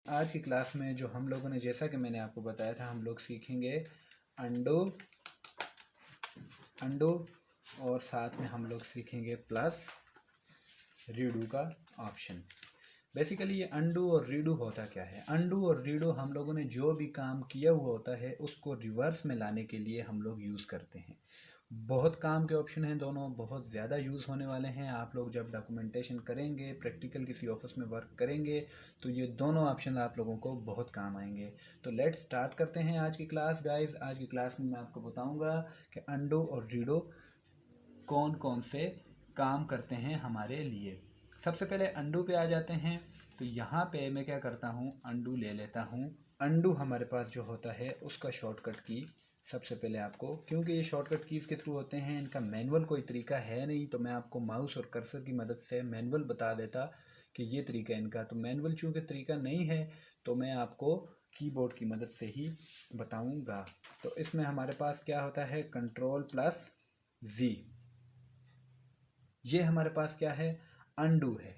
आज की क्लास में जो हम लोगों ने, जैसा कि मैंने आपको बताया था, हम लोग सीखेंगे अंडो और साथ में हम लोग सीखेंगे प्लस रीडू का ऑप्शन। बेसिकली ये अंडू और रीडू होता क्या है? अंडू और रीडू हम लोगों ने जो भी काम किया हुआ होता है उसको रिवर्स में लाने के लिए हम लोग यूज़ करते हैं। बहुत काम के ऑप्शन हैं दोनों, बहुत ज़्यादा यूज़ होने वाले हैं। आप लोग जब डॉक्यूमेंटेशन करेंगे, प्रैक्टिकल किसी ऑफिस में वर्क करेंगे, तो ये दोनों ऑप्शन आप लोगों को बहुत काम आएंगे। तो लेट्स स्टार्ट करते हैं आज की क्लास गाइस। आज की क्लास में मैं आपको बताऊंगा कि अंडो और रीडो कौन कौन से काम करते हैं हमारे लिए। सबसे पहले अंडू पे आ जाते हैं। तो यहाँ पे मैं क्या करता हूँ, अंडू ले लेता हूँ। अंडू हमारे पास जो होता है उसका शॉर्टकट की सबसे पहले आपको, क्योंकि ये शॉर्टकट कीज़ के थ्रू होते हैं, इनका मैनुअल कोई तरीका है नहीं, तो मैं आपको माउस और कर्सर की मदद से मैनुअल बता देता कि ये तरीका इनका। तो मैनुअल चूँकि तरीका नहीं है तो मैं आपको कीबोर्ड की मदद से ही बताऊंगा। तो इसमें हमारे पास क्या होता है, कंट्रोल प्लस जी। ये हमारे पास क्या है, अंडू है।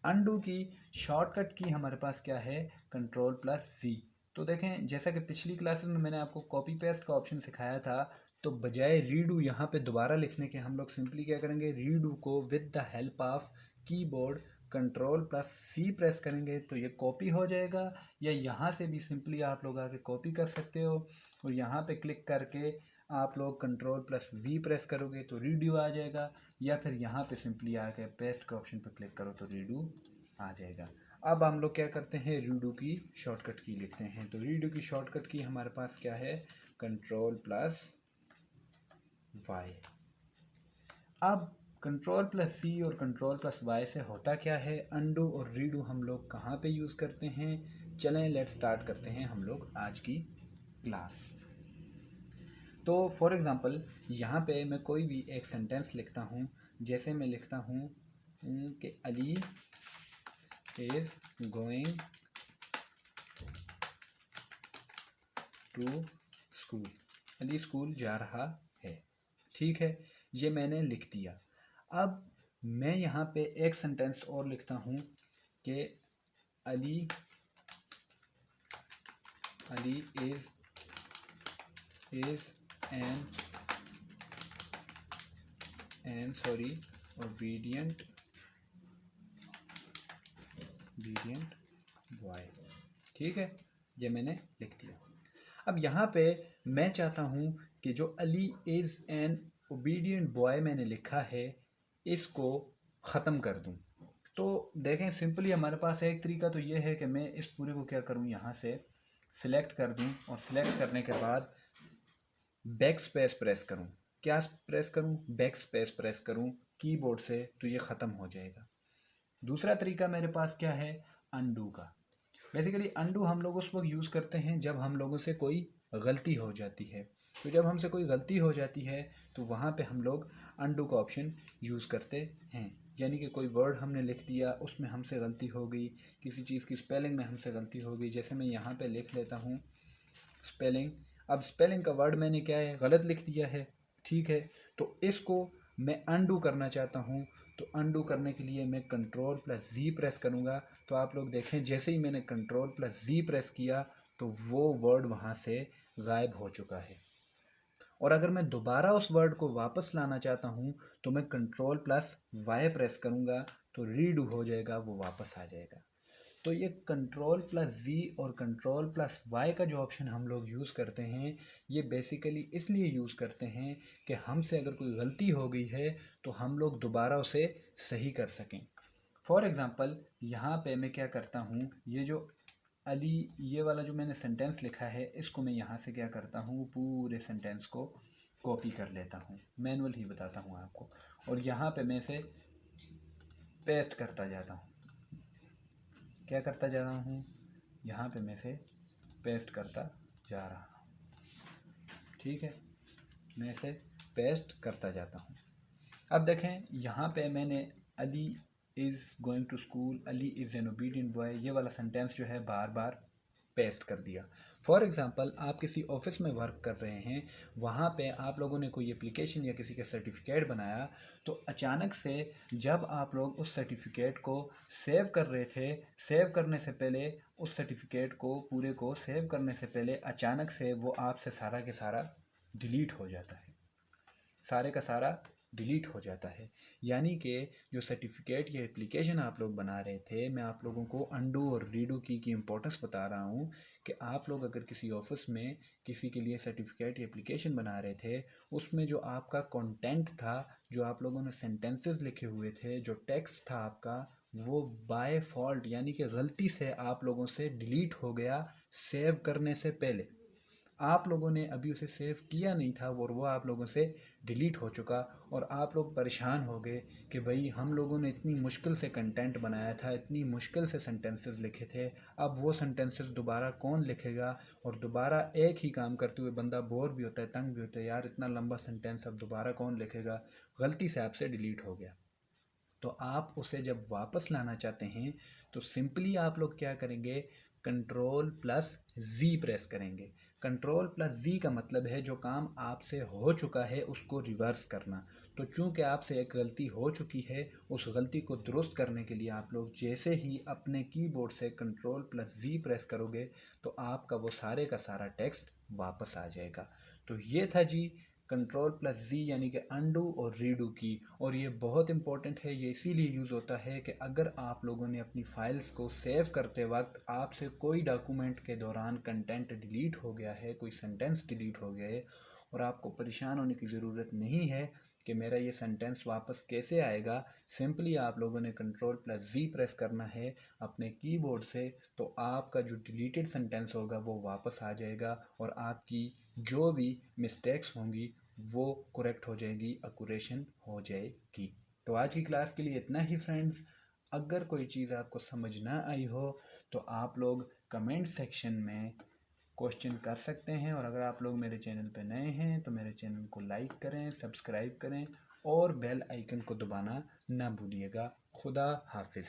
अंडू की शॉर्टकट की हमारे पास क्या है, कंट्रोल प्लस सी। तो देखें, जैसा कि पिछली क्लासेस में मैंने आपको कॉपी पेस्ट का ऑप्शन सिखाया था, तो बजाय रीडू यहाँ पे दोबारा लिखने के हम लोग सिंपली क्या करेंगे, रीडू को with the help of keyboard control plus C press करेंगे तो ये कॉपी हो जाएगा। या यहाँ से भी सिंपली आप लोग आके कॉपी कर सकते हो और यहाँ पे क्लिक करके आप लोग कंट्रोल प्लस वी प्रेस करोगे तो रीडू आ जाएगा। या फिर यहाँ पे सिंपली आके पेस्ट के ऑप्शन पर क्लिक करो तो रीडू आ जाएगा। अब हम लोग क्या करते हैं, रीडू की शॉर्टकट की लिखते हैं। तो रीडू की शॉर्टकट की हमारे पास क्या है, कंट्रोल प्लस वाई। अब कंट्रोल प्लस सी और कंट्रोल प्लस वाई से होता क्या है, अंडू और रीडू हम लोग कहाँ पे यूज़ करते हैं। चलें लेट्स स्टार्ट करते हैं हम लोग आज की क्लास। तो फॉर एग्ज़ाम्पल यहाँ पे मैं कोई भी एक सेंटेंस लिखता हूँ। जैसे मैं लिखता हूँ कि Ali is going to school. Ali school जा रहा है। ठीक है, ये मैंने लिख दिया। अब मैं यहाँ पे एक सेंटेंस और लिखता हूँ कि Ali is an obedient boy. ठीक है, ये मैंने लिख दिया। अब यहाँ पे मैं चाहता हूँ कि जो Ali is an obedient boy मैंने लिखा है इसको ख़त्म कर दूँ। तो देखें, सिंपली हमारे पास एक तरीका तो ये है कि मैं इस पूरे को क्या करूँ, यहाँ से सिलेक्ट कर दूँ और सिलेक्ट करने के बाद बैक स्पेस प्रेस करूँ। क्या प्रेस करूँ, बैक स्पेस प्रेस करूँ कीबोर्ड से, तो ये ख़त्म हो जाएगा। दूसरा तरीका मेरे पास क्या है, अंडू का। बेसिकली अंडू हम लोग उस वक्त यूज़ करते हैं जब हम लोगों से कोई गलती हो जाती है। तो जब हमसे कोई गलती हो जाती है तो वहाँ पे हम लोग अंडू का ऑप्शन यूज़ करते हैं। यानी कि कोई वर्ड हमने लिख दिया, उसमें हमसे गलती हो गई, किसी चीज़ की स्पेलिंग में हमसे गलती हो गई। जैसे मैं यहाँ पे लिख लेता हूँ स्पेलिंग। अब स्पेलिंग का वर्ड मैंने क्या है, गलत लिख दिया है। ठीक है, तो इसको मैं अनडू करना चाहता हूँ। तो अनडू करने के लिए मैं कंट्रोल प्लस जी प्रेस करूँगा। तो आप लोग देखें, जैसे ही मैंने कंट्रोल प्लस जी प्रेस किया तो वो वर्ड वहाँ से गायब हो चुका है। और अगर मैं दोबारा उस वर्ड को वापस लाना चाहता हूँ तो मैं कंट्रोल प्लस वाई प्रेस करूँगा तो रीडू हो जाएगा, वो वापस आ जाएगा। तो ये कंट्रोल प्लस जी और कंट्रोल प्लस वाई का जो ऑप्शन हम लोग यूज़ करते हैं, ये बेसिकली इसलिए यूज़ करते हैं कि हमसे अगर कोई गलती हो गई है तो हम लोग दोबारा उसे सही कर सकें। फॉर एग्ज़ाम्पल यहाँ पे मैं क्या करता हूँ, ये जो अली, ये वाला जो मैंने सेंटेंस लिखा है, इसको मैं यहाँ से क्या करता हूँ, पूरे सेंटेंस को कॉपी कर लेता हूँ। मैनुअल ही बताता हूँ आपको। और यहाँ पे मैं इसे पेस्ट करता जाता हूँ। क्या करता जा रहा हूँ, यहाँ पे मैं इसे पेस्ट करता जा रहा हूँ। ठीक है, मैं इसे पेस्ट करता जाता हूँ। अब देखें, यहाँ पे मैंने Ali is going to school, Ali is an obedient boy, ये वाला सेंटेंस जो है बार बार पेस्ट कर दिया। फॉर एग्ज़ाम्पल आप किसी ऑफिस में वर्क कर रहे हैं, वहाँ पे आप लोगों ने कोई एप्लीकेशन या किसी का सर्टिफिकेट बनाया, तो अचानक से जब आप लोग उस सर्टिफिकेट को सेव कर रहे थे, सेव करने से पहले उस सर्टिफिकेट को पूरे को सेव करने से पहले अचानक से वो आपसे सारा के सारा डिलीट हो जाता है, सारे का सारा डिलीट हो जाता है। यानी कि जो सर्टिफिकेट या एप्लीकेशन आप लोग बना रहे थे, मैं आप लोगों को अंडू और रीडू की इम्पोर्टेंस बता रहा हूँ कि आप लोग अगर किसी ऑफिस में किसी के लिए सर्टिफिकेट या एप्लीकेशन बना रहे थे, उसमें जो आपका कंटेंट था, जो आप लोगों ने सेंटेंसेस लिखे हुए थे, जो टेक्स्ट था आपका, वो बाय फॉल्ट यानी कि गलती से आप लोगों से डिलीट हो गया सेव करने से पहले। आप लोगों ने अभी उसे सेव किया नहीं था और वो आप लोगों से डिलीट हो चुका, और आप लोग परेशान हो गए कि भाई हम लोगों ने इतनी मुश्किल से कंटेंट बनाया था, इतनी मुश्किल से सेंटेंसेस लिखे थे, अब वो सेंटेंसेस दोबारा कौन लिखेगा। और दोबारा एक ही काम करते हुए बंदा बोर भी होता है, तंग भी होता है, यार इतना लंबा सेंटेंस अब दोबारा कौन लिखेगा। गलती से आपसे डिलीट हो गया, तो आप उसे जब वापस लाना चाहते हैं तो सिंपली आप लोग क्या करेंगे, कंट्रोल प्लस जी प्रेस करेंगे। कंट्रोल प्लस जी का मतलब है जो काम आपसे हो चुका है उसको रिवर्स करना। तो चूंकि आपसे एक गलती हो चुकी है, उस गलती को दुरुस्त करने के लिए आप लोग जैसे ही अपने कीबोर्ड से कंट्रोल प्लस जी प्रेस करोगे तो आपका वो सारे का सारा टेक्स्ट वापस आ जाएगा। तो ये था जी कंट्रोल प्लस जी यानी कि अंडू और रीडू की। और ये बहुत इंपॉर्टेंट है, ये इसीलिए यूज़ होता है कि अगर आप लोगों ने अपनी फाइल्स को सेव करते वक्त आपसे कोई डॉक्यूमेंट के दौरान कंटेंट डिलीट हो गया है, कोई सेंटेंस डिलीट हो गया है, और आपको परेशान होने की ज़रूरत नहीं है कि मेरा ये सेंटेंस वापस कैसे आएगा। सिंपली आप लोगों ने कंट्रोल प्लस जी प्रेस करना है अपने कीबोर्ड से, तो आपका जो डिलीटेड सेंटेंस होगा वो वापस आ जाएगा, और आपकी जो भी मिस्टेक्स होंगी वो करेक्ट हो जाएगी, अकुरेशन हो जाएगी। तो आज की क्लास के लिए इतना ही फ्रेंड्स। अगर कोई चीज़ आपको समझ ना आई हो तो आप लोग कमेंट सेक्शन में क्वेश्चन कर सकते हैं, और अगर आप लोग मेरे चैनल पे नए हैं तो मेरे चैनल को लाइक करें, सब्सक्राइब करें और बेल आइकन को दबाना ना भूलिएगा। खुदा हाफिज़।